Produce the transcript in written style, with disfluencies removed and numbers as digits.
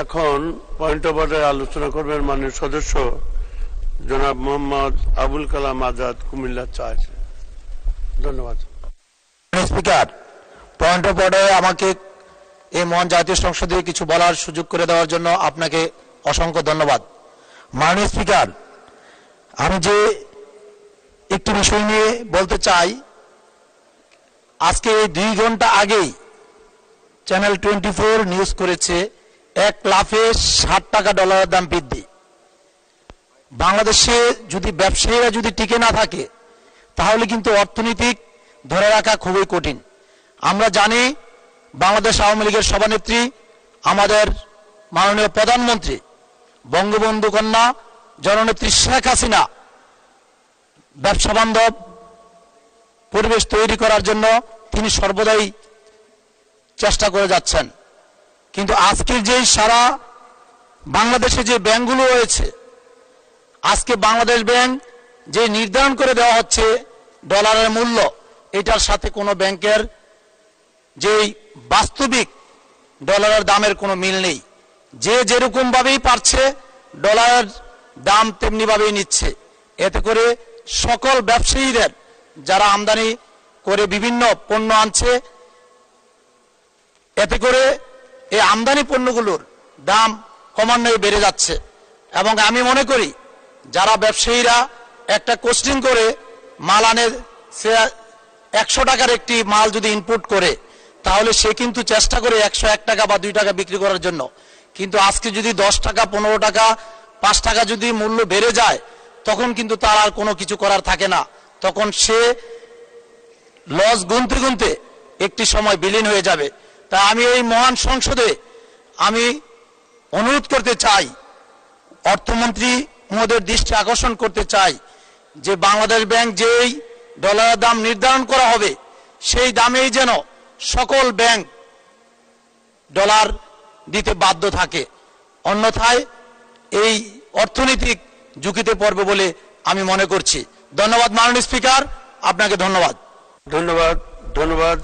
এখন point of order আলোচনা করবেন মাননীয় সদস্য জনাব মোহাম্মদ আবুল কালাম আজাদ, কুমিল্লা ৪। ধন্যবাদ। স্পিকার, পয়েন্ট অফ অর্ডারে আমাকে এই মহান জাতীয় সংসদে কিছু বলার সুযোগ করে দেওয়ার জন্য আপনাকে অসংখ্য ধন্যবাদ। মাননীয় স্পিকার, আমি যে একটি বিষয় নিয়ে বলতে চাই, আজকে ২ ঘন্টা আগেই চ্যানেল 24 নিউজ করেছে ১ লাফে ৬০ টাকা ডলারের দাম বৃদ্ধি। বাংলাদেশে যদি ব্যবসায়ীরা যদি টিকে না থাকে তাহলে কিন্তু অর্থনৈতিক ধরে রাখা খুবই কঠিন। আমরা জানি বাংলাদেশ আওয়ামী লীগের সভানেত্রী আমাদের মাননীয় প্রধানমন্ত্রী বঙ্গবন্ধু কন্যা জননেত্রী শেখ হাসিনা ব্যবসা বান্ধব পরিবেশ তৈরি করার জন্য তিনি সর্বদাই চেষ্টা করে যাচ্ছেন। কিন্তু আজকের যে সারা বাংলাদেশে যে ব্যাংকগুলো রয়েছে, আজকে বাংলাদেশ ব্যাংক যে নির্ধারণ করে দেওয়া হচ্ছে ডলারের মূল্য, এটার সাথে কোনো ব্যাংকের যেই বাস্তবিক ডলারের দামের কোনো মিল নেই। যে যেরকম ভাবেই পারছে ডলারের দাম তেমনি ভাবেই নিচ্ছে। এতে করে সকল ব্যবসায়ীদের যারা আমদানি করে বিভিন্ন পণ্য আনছে, এতে করে এই আমদানি পণ্যগুলোর দাম ক্রমান্বয়ে বেড়ে যাচ্ছে। এবং আমি মনে করি যারা ব্যবসায়ীরা একটা কোস্টিং করে মাল আনে, সে ১০০ টাকার একটি মাল যদি ইনপুট করে তাহলে সে কিন্তু চেষ্টা করে ১০১ টাকা বা ২ টাকা বিক্রি করার জন্য। কিন্তু আজকে যদি ১০ টাকা, ১৫ টাকা, ৫ টাকা যদি মূল্য বেড়ে যায় তখন কিন্তু তার আর কোনো কিছু করার থাকে না। তখন সে লস গুনতে গুনতে একটি সময় বিলীন হয়ে যাবে। তাই আমি এই মহান সংসদে আমি অনুরোধ করতে চাই, অর্থমন্ত্রী মহোদয়ের দৃষ্টি আকর্ষণ করতে চাই যে বাংলাদেশ ব্যাংক যেই ডলারের দাম নির্ধারণ করা হবে সেই দামেই যেন সকল ব্যাংক ডলার দিতে বাধ্য থাকে, অন্যথায় এই অর্থনৈতিক ঝুঁকিতে পড়বে বলে আমি মনে করছি। ধন্যবাদ মাননীয় স্পিকার, আপনাকে ধন্যবাদ। ধন্যবাদ।